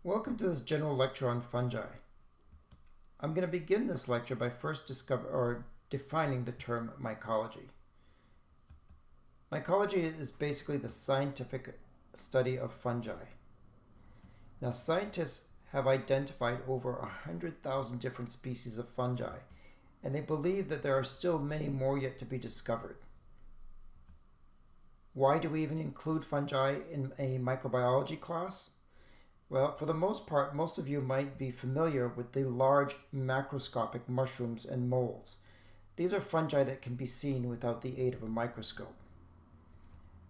Welcome to this general lecture on fungi. I'm going to begin this lecture by first defining the term mycology. Mycology is basically the scientific study of fungi. Now, scientists have identified over 100,000 different species of fungi, and they believe that there are still many more yet to be discovered. Why do we even include fungi in a microbiology class? Well, for the most part, most of you might be familiar with the large macroscopic mushrooms and molds. These are fungi that can be seen without the aid of a microscope.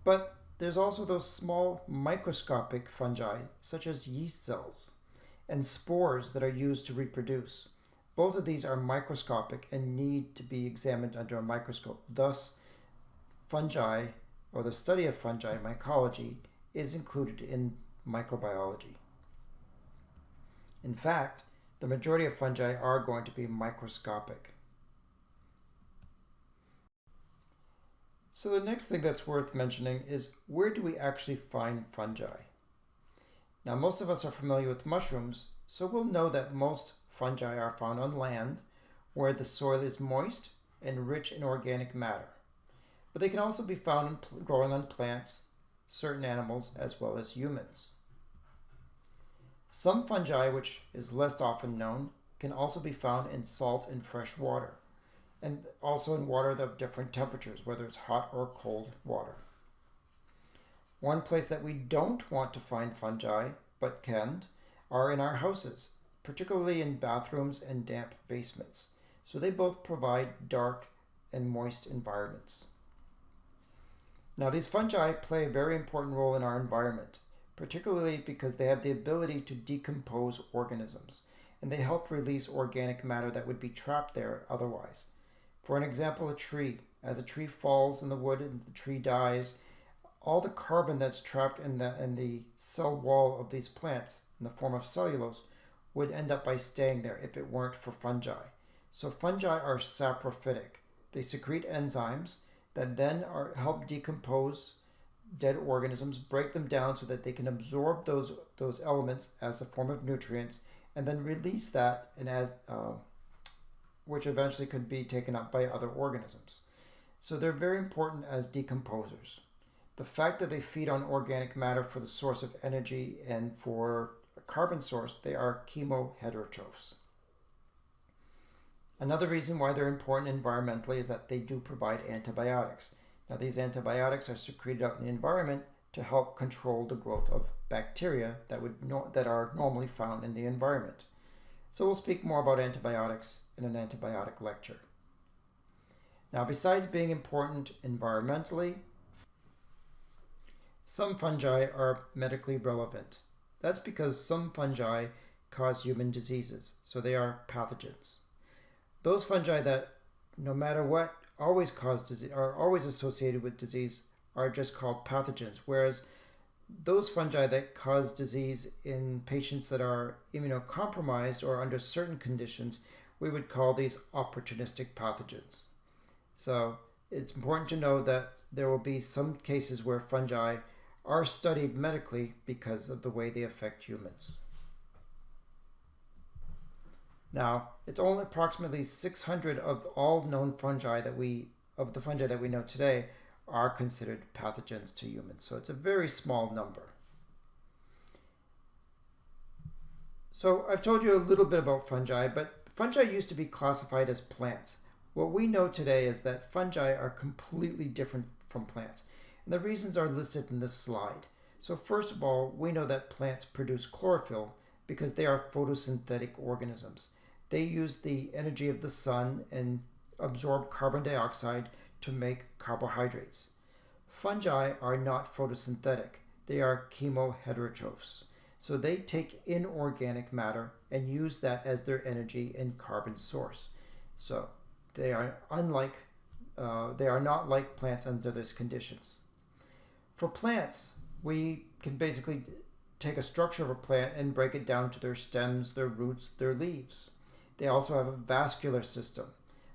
But there's also those small microscopic fungi, such as yeast cells, and spores that are used to reproduce. Both of these are microscopic and need to be examined under a microscope. Thus, fungi, or the study of fungi, mycology, is included in microbiology. In fact, the majority of fungi are going to be microscopic. So the next thing that's worth mentioning is, where do we actually find fungi? Now, most of us are familiar with mushrooms, so we'll know that most fungi are found on land where the soil is moist and rich in organic matter. But they can also be found growing on plants, certain animals, as well as humans. Some fungi, which is less often known, can also be found in salt and fresh water, and also in water of different temperatures, whether it's hot or cold water. One place that we don't want to find fungi, but can, are in our houses, particularly in bathrooms and damp basements. So they both provide dark and moist environments. Now, these fungi play a very important role in our environment, particularly because they have the ability to decompose organisms, and they help release organic matter that would be trapped there otherwise. For an example, a tree. As a tree falls in the wood and the tree dies, all the carbon that's trapped in the cell wall of these plants in the form of cellulose would end up by staying there if it weren't for fungi. So fungi are saprophytic. They secrete enzymes that then help decompose dead organisms, break them down so that they can absorb those elements as a form of nutrients, and then release that, which eventually could be taken up by other organisms. So they're very important as decomposers. The fact that they feed on organic matter for the source of energy and for a carbon source, they are chemoheterotrophs. Another reason why they're important environmentally is that they do provide antibiotics. Now, these antibiotics are secreted out in the environment to help control the growth of bacteria that are normally found in the environment. So we'll speak more about antibiotics in an antibiotic lecture. Now, besides being important environmentally, some fungi are medically relevant. That's because some fungi cause human diseases, so they are pathogens. Those fungi that, no matter what, always cause disease, are always associated with disease, are just called pathogens, whereas those fungi that cause disease in patients that are immunocompromised or under certain conditions, we would call these opportunistic pathogens. So it's important to know that there will be some cases where fungi are studied medically because of the way they affect humans. Now, it's only approximately 600 of all known fungi that we know today are considered pathogens to humans. So it's a very small number. So I've told you a little bit about fungi, but fungi used to be classified as plants. What we know today is that fungi are completely different from plants. And the reasons are listed in this slide. So first of all, we know that plants produce chlorophyll because they are photosynthetic organisms. They use the energy of the sun and absorb carbon dioxide to make carbohydrates. Fungi are not photosynthetic. They are chemoheterotrophs. So they take in organic matter and use that as their energy and carbon source. So they are not like plants under these conditions. For plants, we can basically take a structure of a plant and break it down to their stems, their roots, their leaves. They also have a vascular system.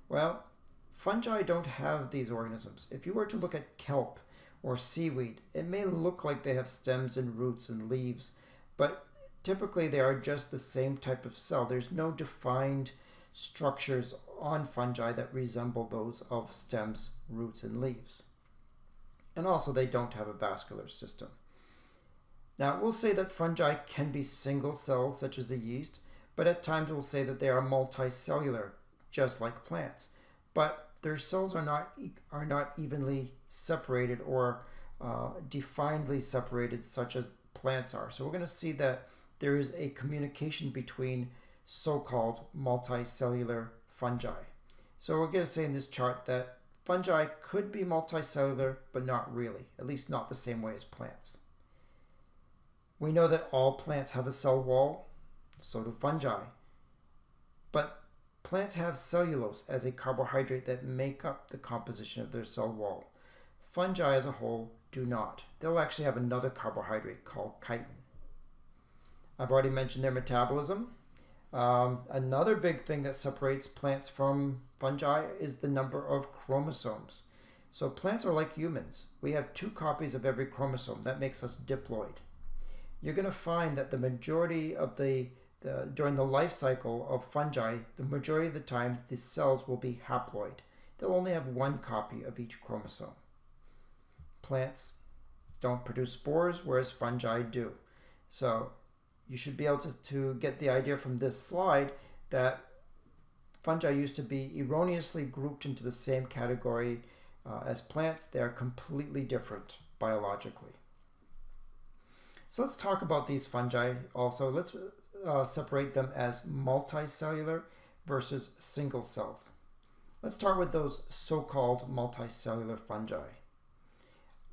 Well, fungi don't have these organisms. If you were to look at kelp or seaweed, it may look like they have stems and roots and leaves, but typically they are just the same type of cell. There's no defined structures on fungi that resemble those of stems, roots, and leaves. And also they don't have a vascular system. Now we'll say that fungi can be single cells such as the yeast, but at times we'll say that they are multicellular, just like plants. But their cells are not evenly separated or definedly separated such as plants are. So we're going to see that there is a communication between so-called multicellular fungi. So we're going to say in this chart that fungi could be multicellular, but not really, at least not the same way as plants. We know that all plants have a cell wall, so do fungi. But plants have cellulose as a carbohydrate that make up the composition of their cell wall. Fungi as a whole do not. They'll actually have another carbohydrate called chitin. I've already mentioned their metabolism. Another big thing that separates plants from fungi is the number of chromosomes. So plants are like humans. We have 2 copies of every chromosome. That makes us diploid. You're going to find that the majority of during the life cycle of fungi, the majority of the times the cells will be haploid. They'll only have 1 copy of each chromosome. Plants don't produce spores, whereas fungi do. So you should be able to get the idea from this slide that fungi used to be erroneously grouped into the same category as plants. They are completely different biologically. So let's talk about these fungi also. Let's separate them as multicellular versus single cells. Let's start with those so-called multicellular fungi.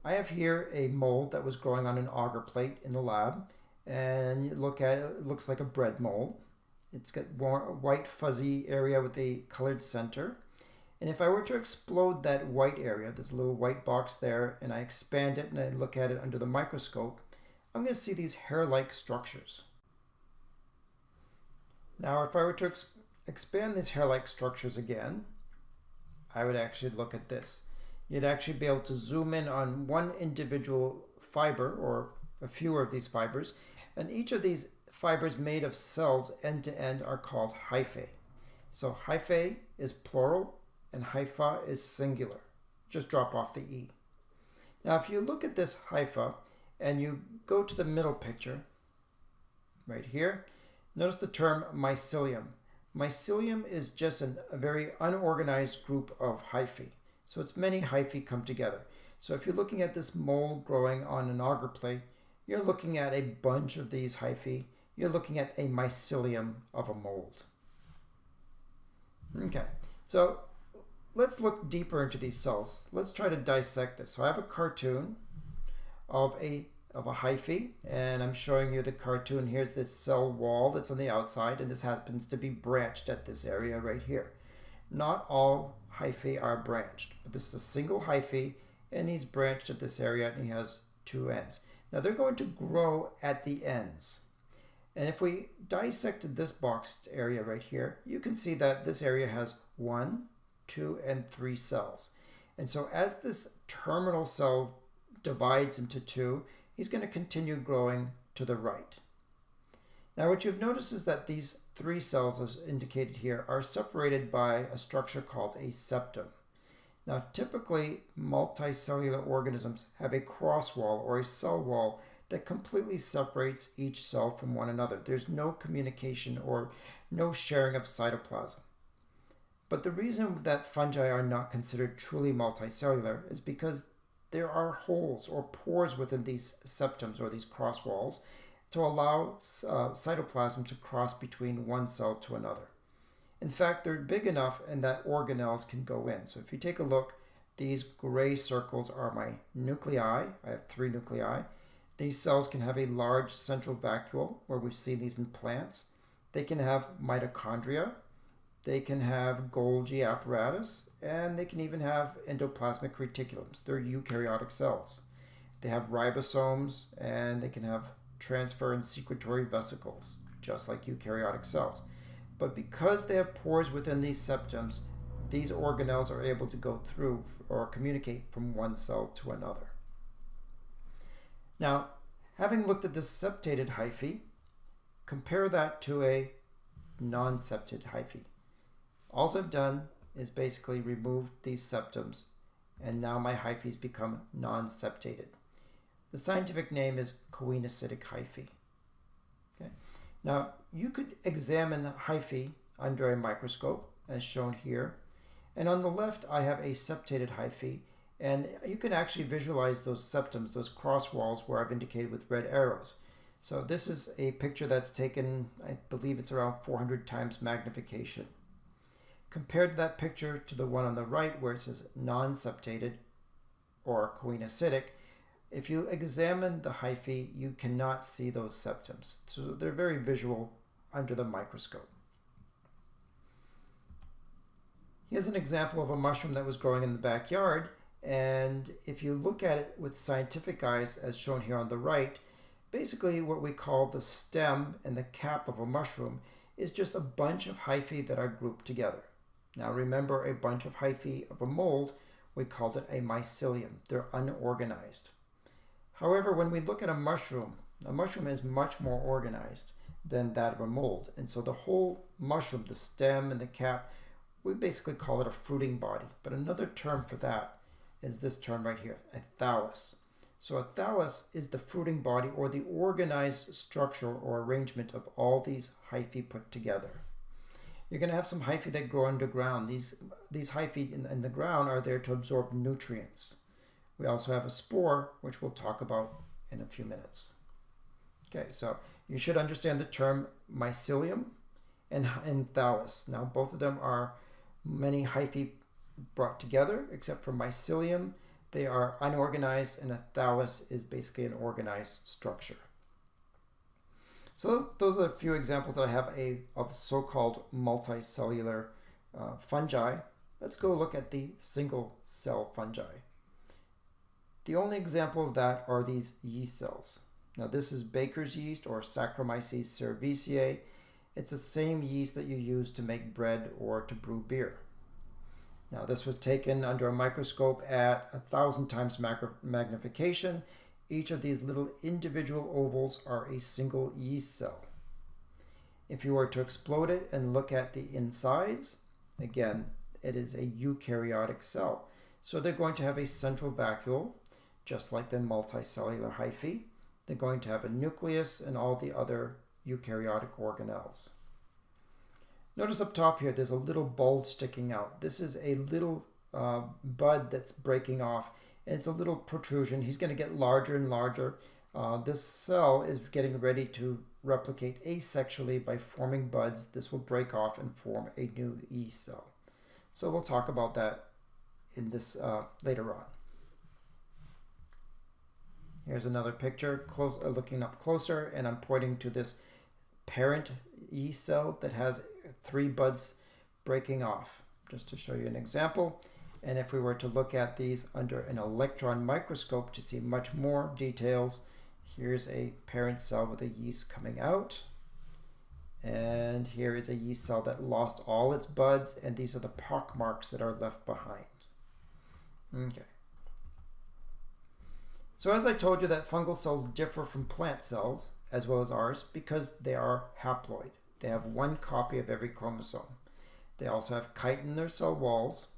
I have here a mold that was growing on an agar plate in the lab, and you look at it, it looks like a bread mold. It's got a white fuzzy area with a colored center. And if I were to explode that white area, this little white box there, and I expand it and I look at it under the microscope, I'm going to see these hair-like structures. Now, if I were to expand these hair-like structures again, I would actually look at this. You'd actually be able to zoom in on one individual fiber or a few of these fibers, and each of these fibers made of cells end to end are called hyphae. So hyphae is plural and hypha is singular. Just drop off the E. Now if you look at this hypha and you go to the middle picture right here, notice the term mycelium. Mycelium is just a very unorganized group of hyphae. So it's many hyphae come together. So if you're looking at this mold growing on an agar plate, you're looking at a bunch of these hyphae. You're looking at a mycelium of a mold. Okay, so let's look deeper into these cells. Let's try to dissect this. So I have a cartoon of a hyphae, and I'm showing you the cartoon. Here's this cell wall that's on the outside, and this happens to be branched at this area right here. Not all hyphae are branched, but this is a single hyphae, and he's branched at this area, and he has 2 ends. Now they're going to grow at the ends. And if we dissected this boxed area right here, you can see that this area has 1, 2, and 3 cells. And so as this terminal cell divides into 2, he's going to continue growing to the right. Now what you've noticed is that these 3 cells, as indicated here, are separated by a structure called a septum. Now typically multicellular organisms have a cross wall or a cell wall that completely separates each cell from one another. There's no communication or no sharing of cytoplasm. But the reason that fungi are not considered truly multicellular is because there are holes or pores within these septums or these cross walls to allow cytoplasm to cross between one cell to another. In fact, they're big enough and that organelles can go in. So if you take a look, these gray circles are my nuclei. I have 3 nuclei. These cells can have a large central vacuole, where we've seen these in plants. They can have mitochondria. They can have Golgi apparatus, and they can even have endoplasmic reticulums. They're eukaryotic cells. They have ribosomes, and they can have transfer and secretory vesicles, just like eukaryotic cells. But because they have pores within these septums, these organelles are able to go through or communicate from one cell to another. Now, having looked at this septated hyphae, compare that to a non-septated hyphae. All I've done is basically remove these septums, and now my hyphaes become non-septated. The scientific name is coenocytic hyphae. Okay. Now, you could examine hyphae under a microscope, as shown here. And on the left, I have a septated hyphae, and you can actually visualize those septums, those cross walls where I've indicated with red arrows. So this is a picture that's taken, I believe it's around 400 times magnification. Compared to that picture to the one on the right where it says non-septated or coenocytic, if you examine the hyphae, you cannot see those septums. So they're very visual under the microscope. Here's an example of a mushroom that was growing in the backyard, and if you look at it with scientific eyes, as shown here on the right, basically what we call the stem and the cap of a mushroom is just a bunch of hyphae that are grouped together. Now remember, a bunch of hyphae of a mold, we called it a mycelium. They're unorganized. However, when we look at a mushroom is much more organized than that of a mold. And so the whole mushroom, the stem and the cap, we basically call it a fruiting body. But another term for that is this term right here, a thallus. So a thallus is the fruiting body or the organized structure or arrangement of all these hyphae put together. You're going to have some hyphae that grow underground. These hyphae in the ground are there to absorb nutrients. We also have a spore, which we'll talk about in a few minutes. Okay, so you should understand the term mycelium and thallus. Now, both of them are many hyphae brought together, except for mycelium. They are unorganized, and a thallus is basically an organized structure. So those are a few examples that I have of so-called multicellular fungi. Let's go look at the single-cell fungi. The only example of that are these yeast cells. Now this is baker's yeast or Saccharomyces cerevisiae. It's the same yeast that you use to make bread or to brew beer. Now this was taken under a microscope at 1,000 times magnification. Each of these little individual ovals are a single yeast cell. If you were to explode it and look at the insides, again, it is a eukaryotic cell. So they're going to have a central vacuole, just like the multicellular hyphae. They're going to have a nucleus and all the other eukaryotic organelles. Notice up top here, there's a little bulge sticking out. This is a little bud that's breaking off. It's a little protrusion. He's going to get larger and larger. This cell is getting ready to replicate asexually by forming buds. This will break off and form a new yeast cell. So we'll talk about that in this later on. Here's another picture, looking up closer, and I'm pointing to this parent yeast cell that has 3 buds breaking off, just to show you an example. And if we were to look at these under an electron microscope to see much more details, here's a parent cell with a yeast coming out. And here is a yeast cell that lost all its buds, and these are the pock marks that are left behind. Okay. So as I told you that fungal cells differ from plant cells, as well as ours, because they are haploid. They have 1 copy of every chromosome. They also have chitin in their cell walls.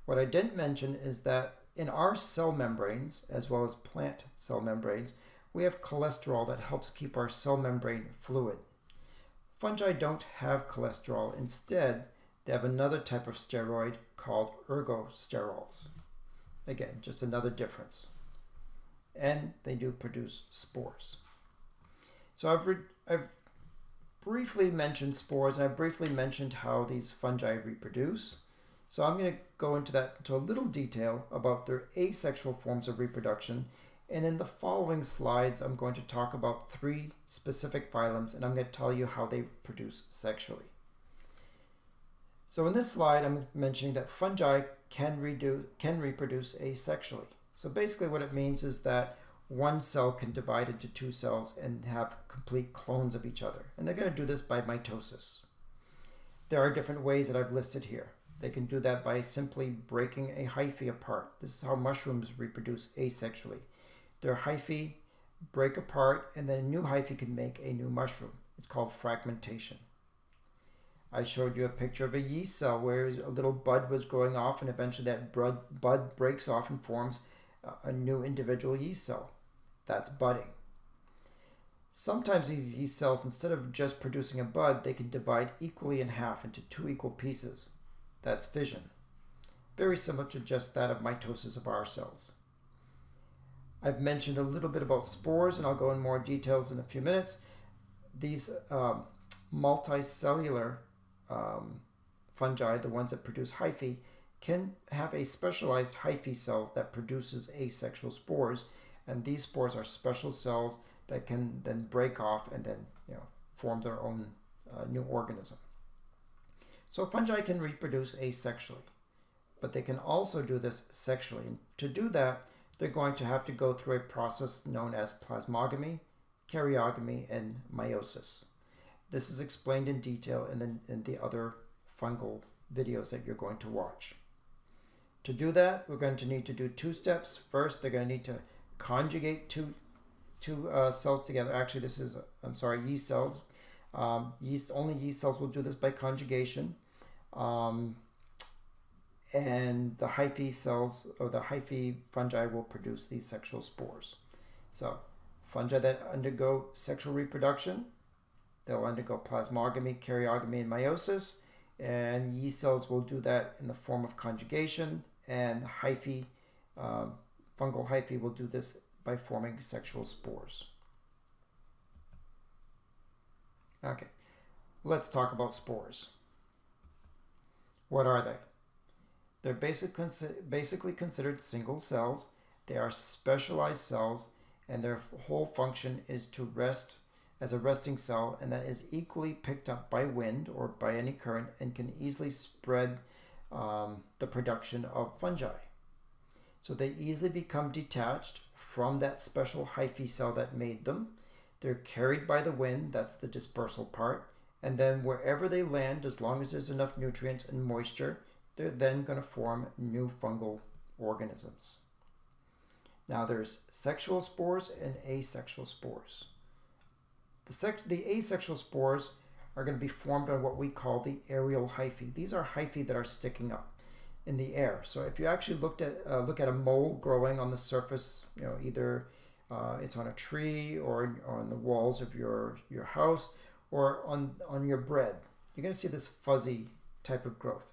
What I didn't mention is that in our cell membranes, as well as plant cell membranes, we have cholesterol that helps keep our cell membrane fluid. Fungi don't have cholesterol. Instead, they have another type of steroid called ergosterols. Again, just another difference. And they do produce spores. So I've briefly mentioned spores, and I briefly mentioned how these fungi reproduce. So I'm going to go into a little detail about their asexual forms of reproduction. And in the following slides, I'm going to talk about 3 specific phylums, and I'm going to tell you how they produce sexually. So in this slide, I'm mentioning that fungi can reproduce asexually. So basically what it means is that one cell can divide into 2 cells and have complete clones of each other. And they're going to do this by mitosis. There are different ways that I've listed here. They can do that by simply breaking a hyphae apart. This is how mushrooms reproduce asexually. Their hyphae break apart, and then a new hyphae can make a new mushroom. It's called fragmentation. I showed you a picture of a yeast cell where a little bud was growing off, and eventually that bud breaks off and forms a new individual yeast cell. That's budding. Sometimes these yeast cells, instead of just producing a bud, they can divide equally in half into two equal pieces. That's fission. Very similar to just that of mitosis of our cells. I've mentioned a little bit about spores, and I'll go in more details in a few minutes. These multicellular fungi, the ones that produce hyphae, can have a specialized hyphae cell that produces asexual spores, and these spores are special cells that can then break off and then form their own new organism. So fungi can reproduce asexually, but they can also do this sexually. And to do that, they're going to have to go through a process known as plasmogamy, karyogamy, and meiosis. This is explained in detail in the other fungal videos that you're going to watch. To do that, we're going to need to do two steps. First, they're going to need to conjugate two cells together. Actually, this is, yeast cells. Only yeast cells will do this by conjugation. And the hyphae cells, or the hyphae fungi, will produce these sexual spores. So, fungi that undergo sexual reproduction, they'll undergo plasmogamy, karyogamy, and meiosis. And yeast cells will do that in the form of conjugation, and hyphae, fungal hyphae, will do this by forming sexual spores. Okay, let's talk about spores. What are they? They're basically considered single cells. They are specialized cells, and their whole function is to rest as a resting cell, and that is equally picked up by wind or by any current and can easily spread the production of fungi. So they easily become detached from that special hyphae cell that made them. They're carried by the wind, that's the dispersal part, and then wherever they land, as long as there's enough nutrients and moisture, they're then going to form new fungal organisms. Now there's sexual spores and asexual spores. The asexual spores are going to be formed by what we call the aerial hyphae. These are hyphae that are sticking up in the air. So if you actually look at a mole growing on the surface, either it's on a tree or on the walls of your house or on your bread, you're going to see this fuzzy type of growth.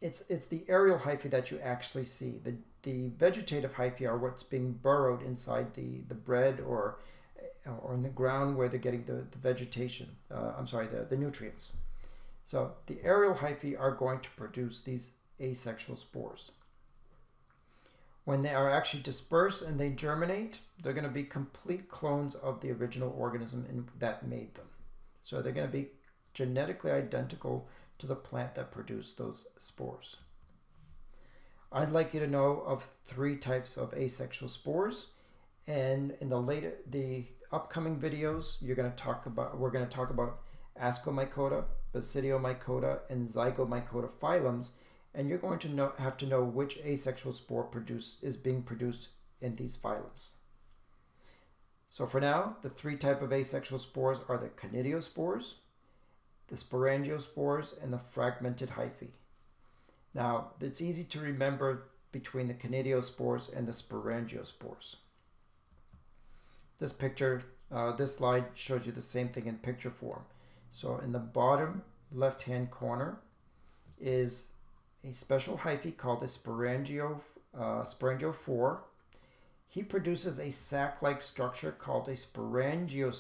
It's the aerial hyphae that you actually see. The vegetative hyphae are what's being burrowed inside the bread or in the ground where they're getting the vegetation. The nutrients. So the aerial hyphae are going to produce these asexual spores. When they are actually dispersed and they germinate, they're going to be complete clones of the original organism that made them. So they're going to be genetically identical to the plant that produced those spores. I'd like you to know of 3 types of asexual spores, and in the upcoming videos we're going to talk about Ascomycota, Basidiomycota, and Zygomycota phylums, and you're going to have to know which asexual spore is being produced in these phylums. So for now, the 3 types of asexual spores are the conidiospores, the sporangiospores, and the fragmented hyphae. Now, it's easy to remember between the conidiospores and the sporangiospores. This slide shows you the same thing in picture form. So in the bottom left-hand corner is a special hyphae called a sporangiophore. He produces a sac-like structure called a sporangium,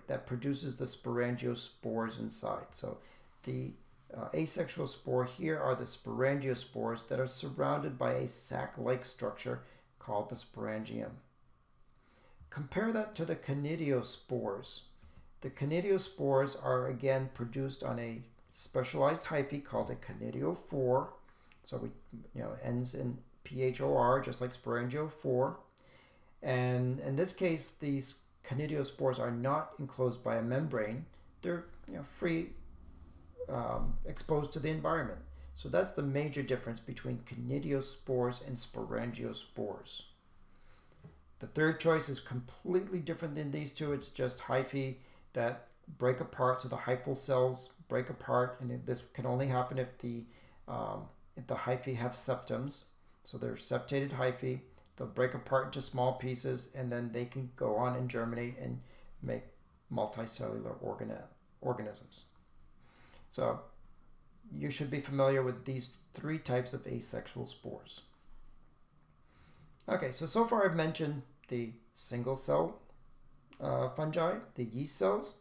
that produces the sporangiospores inside. So the asexual spore here are the sporangiospores that are surrounded by a sac-like structure called the sporangium. Compare that to the conidiospores. The conidiospores are again produced on a specialized hyphae called a conidiophore. So ends in phor, just like sporangiophore. And in this case, these conidiospores are not enclosed by a membrane. They're free, exposed to the environment. So that's the major difference between conidiospores and sporangiospores. The third choice is completely different than these two. It's just hyphae that break apart, so the hyphal cells break apart, and this can only happen if the hyphae have septums. So they're septated hyphae. They'll break apart into small pieces, and then they can go on and germinate and make multicellular organisms. So you should be familiar with these three types of asexual spores. Okay, so far I've mentioned the single cell fungi, the yeast cells,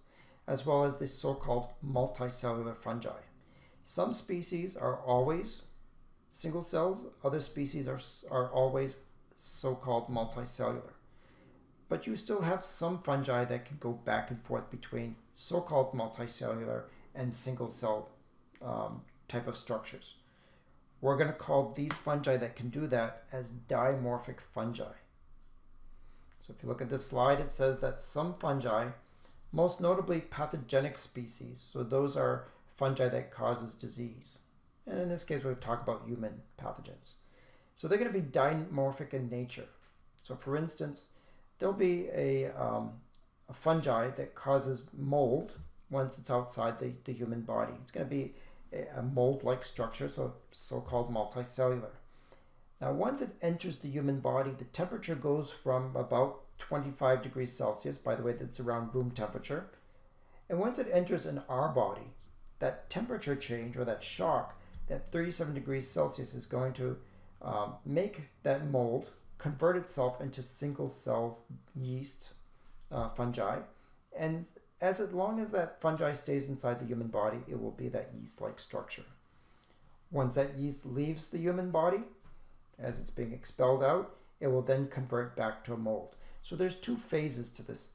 as well as the so-called multicellular fungi. Some species are always single cells, other species are always so-called multicellular. But you still have some fungi that can go back and forth between so-called multicellular and single cell type of structures. We're going to call these fungi that can do that as dimorphic fungi. So if you look at this slide, it says that some fungi, most notably pathogenic species, so those are fungi that causes disease. And in this case, we're going to talk about human pathogens. So they're going to be dimorphic in nature. So for instance, there'll be a fungi that causes mold once it's outside the human body. It's going to be a mold-like structure, so-called multicellular. Now, once it enters the human body, the temperature goes from about 25 degrees Celsius, by the way, that's around room temperature. And once it enters in our body, that temperature change or that shock, that 37 degrees Celsius is going to make that mold convert itself into single cell yeast fungi. And as long as that fungi stays inside the human body, it will be that yeast-like structure. Once that yeast leaves the human body, as it's being expelled out, it will then convert back to a mold. So there's two phases to this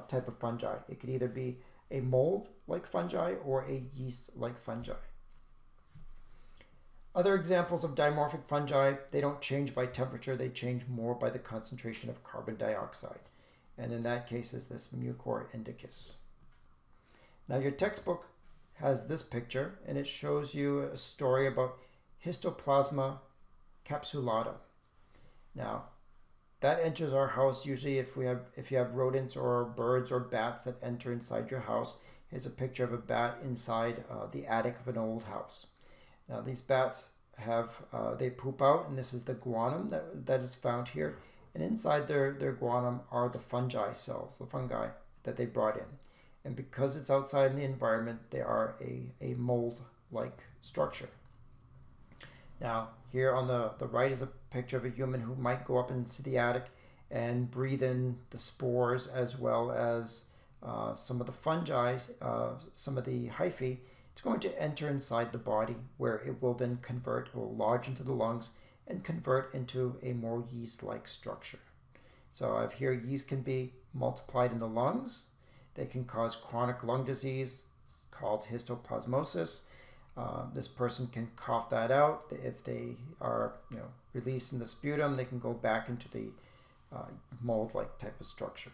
type of fungi. It could either be a mold-like fungi or a yeast-like fungi. Other examples of dimorphic fungi, they don't change by temperature, they change more by the concentration of carbon dioxide. And in that case is this Mucor indicus. Now your textbook has this picture, and it shows you a story about Histoplasma capsulata. Now, that enters our house usually if you have rodents or birds or bats that enter inside your house. Here's a picture of a bat inside the attic of an old house. Now these bats they poop out, and this is the guanum that is found here. And inside their guanum are the fungi cells, the fungi that they brought in. And because it's outside in the environment, they are a mold-like structure. Now, here on the right is a picture of a human who might go up into the attic and breathe in the spores as well as some of the fungi, some of the hyphae. It's going to enter inside the body where it will then convert, it will lodge into the lungs and convert into a more yeast-like structure. So I've here yeast can be multiplied in the lungs. They can cause chronic lung disease called histoplasmosis. This person can cough that out. If they are released in the sputum, they can go back into the mold-like type of structure.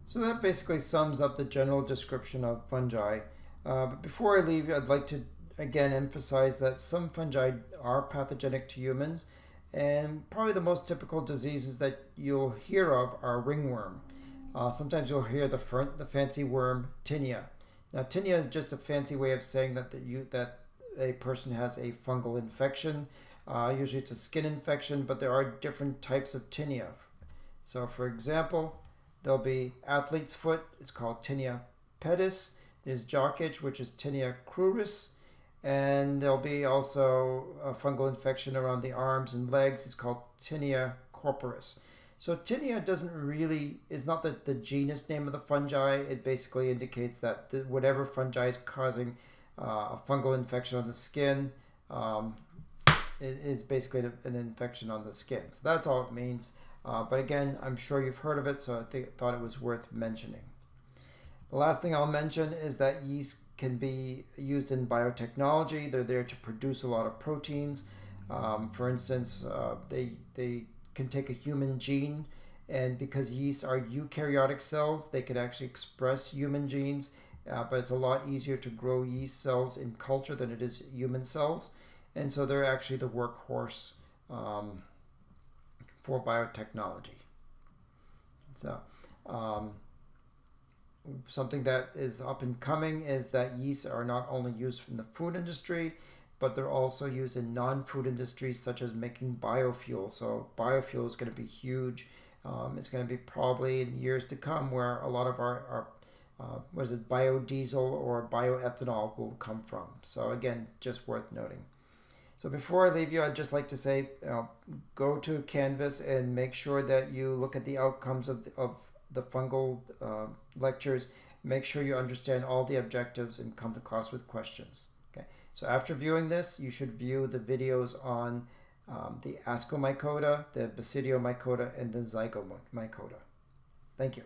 So that basically sums up the general description of fungi. But before I leave, I'd like to again emphasize that some fungi are pathogenic to humans, and probably the most typical diseases that you'll hear of are ringworm. Sometimes you'll hear the fancy worm tinea. Now tinea is just a fancy way of saying that a person has a fungal infection. Usually it's a skin infection, but there are different types of tinea. So for example, there'll be athlete's foot, it's called tinea pedis. There's jock itch, which is tinea cruris. And there'll be also a fungal infection around the arms and legs. It's called tinea corporis. So tinea is not the genus name of the fungi. It basically indicates that whatever fungi is causing a fungal infection on the skin is basically an infection on the skin. So that's all it means. But again, I'm sure you've heard of it, so I thought it was worth mentioning. The last thing I'll mention is that yeast can be used in biotechnology. They're there to produce a lot of proteins. For instance, they can take a human gene, and because yeast are eukaryotic cells, they can actually express human genes, but it's a lot easier to grow yeast cells in culture than it is human cells. And so they're actually the workhorse for biotechnology. So something that is up and coming is that yeasts are not only used in the food industry, but they're also used in non-food industries such as making biofuel. So biofuel is going to be huge. It's going to be probably in years to come where a lot of our biodiesel or bioethanol will come from. So again, just worth noting. So before I leave you, I'd just like to say, go to Canvas and make sure that you look at the outcomes of the fungal lectures. Make sure you understand all the objectives and come to class with questions. Okay. So after viewing this, you should view the videos on the Ascomycota, the Basidiomycota, and the Zygomycota. Thank you.